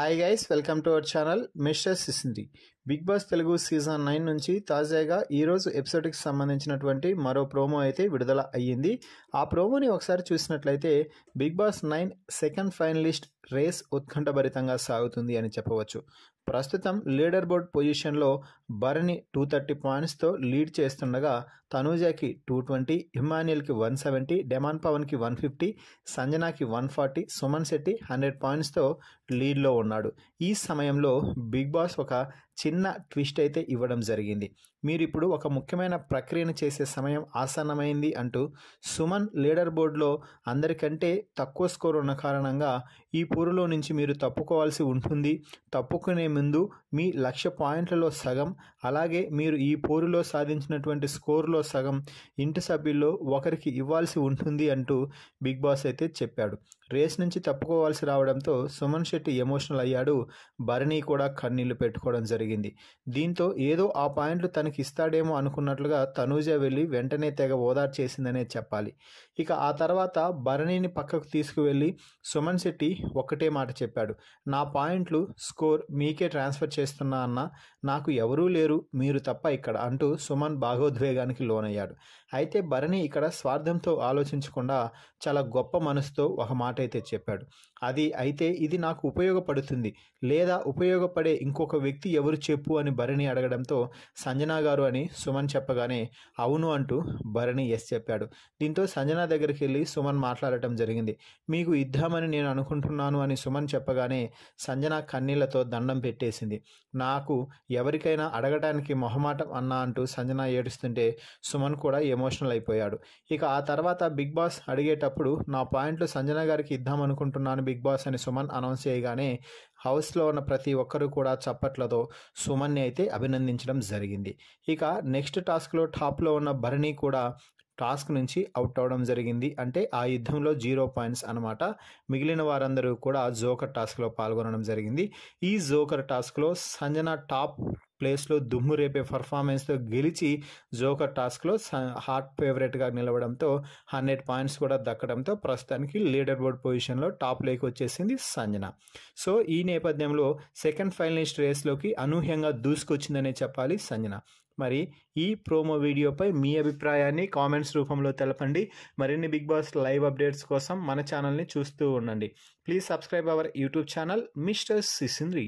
Hi guys, welcome to our channel mister సిసింది. Big boss Telugu season 9 నుంచి తాజాగా ఈరోజు ఎపిసోడ్కి సంబంధించినటువంటి మరో ప్రోమో అయితే విడుదల అయ్యింది. ఆ ప్రోమోని ఒకసారి చూసినట్లయితే Bigg Boss 9 second finalist race ఉత్కంఠభరితంగా సాగుతుంది అని చెప్పవచ్చు. ప్రస్తుతం లీడర్ బోర్డ్ పొజిషన్లో భరణి 230 పాయింట్స్తో లీడ్ చేస్తుండగా తనూజకి 220, ఇమాన్యుయల్కి 170, డెమాన్ పవన్కి 150, సంజనాకి 140, సుమన్ శెట్టి 100 పాయింట్స్తో లీడ్లో ఉన్నాడు. ఈ సమయంలో బిగ్ బాస్ ఒక చిన్న ట్విస్ట్ అయితే ఇవ్వడం జరిగింది. మీరు ఇప్పుడు ఒక ముఖ్యమైన ప్రక్రియను చేసే సమయం ఆసన్నమైంది అంటూ సుమన్ లీడర్ బోర్డులో అందరికంటే తక్కువ స్కోర్ ఉన్న కారణంగా ఈ పూరులో నుంచి మీరు తప్పుకోవాల్సి ఉంటుంది. తప్పుకునే ముందు మీ 1,00,000 పాయింట్లలో సగం, అలాగే మీరు ఈ పోరులో సాధించినటువంటి స్కోర్లో సగం ఇంటి సభ్యుల్లో ఒకరికి ఇవ్వాల్సి ఉంటుంది అంటూ బిగ్ బాస్ అయితే చెప్పాడు. రేస్ నుంచి తప్పుకోవాల్సి రావడంతో సుమన్ శెట్టి ఎమోషనల్ అయ్యాడు. భరణి కూడా కన్నీళ్లు పెట్టుకోవడం జరిగింది. దీంతో ఏదో ఆ పాయింట్లు తనకి ఇస్తాడేమో అనుకున్నట్లుగా తనూజ వెళ్ళి వెంటనే తెగ ఓదార్ చేసిందనే చెప్పాలి. ఇక ఆ తర్వాత భరణిని పక్కకు తీసుకువెళ్ళి సుమన్ శెట్టి ఒక్కటే మాట చెప్పాడు, నా పాయింట్లు స్కోర్ మీకే ట్రాన్స్ఫర్ చేస్తున్నా అన్న, నాకు ఎవరూ లేరు మీరు తప్ప ఇక్కడ అంటూ సుమన్ భాగోద్వేగానికి లోనయ్యాడు. అయితే భరణి ఇక్కడ స్వార్థంతో ఆలోచించకుండా చాలా గొప్ప మనసుతో ఒక మాట అయితే చెప్పాడు. అయితే ఇది నాకు ఉపయోగపడుతుంది లేదా ఉపయోగపడే ఇంకొక వ్యక్తి ఎవరు చెప్పు అని భరణి అడగడంతో సంజనా గారు అని సుమన్ చెప్పగానే అవును అంటూ భరణి ఎస్ చెప్పాడు. దీంతో సంజనా దగ్గరికి వెళ్ళి సుమన్ మాట్లాడటం జరిగింది. మీకు ఇద్దామని నేను అనుకుంటున్నాను అని సుమన్ చెప్పగానే సంజన కన్నీళ్లతో దండం పెట్టేసింది. నాకు ఎవరికైనా అడగటానికి మొహమాటం అన్నా అంటూ సంజన ఏడుస్తుంటే సుమన్ కూడా ఎమోషనల్ అయిపోయాడు. ఇక ఆ తర్వాత బిగ్ బాస్ అడిగేటప్పుడు నా పాయింట్లు సంజన గారికి ఇద్దామనుకుంటున్నాను బిగ్ బాస్ అని సుమన్ అనౌన్స్ చేయగానే హౌస్లో ఉన్న ప్రతి ఒక్కరూ కూడా చప్పట్లతో సుమన్ని అయితే అభినందించడం జరిగింది. ఇక నెక్స్ట్ టాస్క్లో టాప్లో ఉన్న భరణి కూడా టాస్క్ నుంచి అవుట్ అవడం జరిగింది. అంటే ఆ యుద్ధంలో 0 పాయింట్స్ అనమాట. మిగిలిన వారందరూ కూడా జోకర్ టాస్క్లో పాల్గొనడం జరిగింది. ఈ జోకర్ టాస్క్లో సంజన టాప్ ప్లేస్లో దుమ్ము రేపే పర్ఫార్మెన్స్తో గెలిచి జోకర్ టాస్క్లో హాట్ ఫేవరెట్గా నిలవడంతో 100 పాయింట్స్ కూడా దక్కడంతో ప్రస్తుతానికి లీడర్ బోర్డ్ పొజిషన్లో టాప్లోకి వచ్చేసింది సంజన. సో ఈ నేపథ్యంలో సెకండ్ ఫైనలిస్ట్ రేస్లోకి అనూహ్యంగా దూసుకొచ్చిందనే చెప్పాలి సంజన. మరి ఈ ప్రోమో వీడియోపై మీ అభిప్రాయాన్ని కామెంట్స్ రూపంలో తెలపండి. మరిన్ని బిగ్ బాస్ లైవ్ అప్డేట్స్ కోసం మన ఛానల్ని చూస్తూ ఉండండి. Please subscribe our YouTube channel mister సిసింద్రి.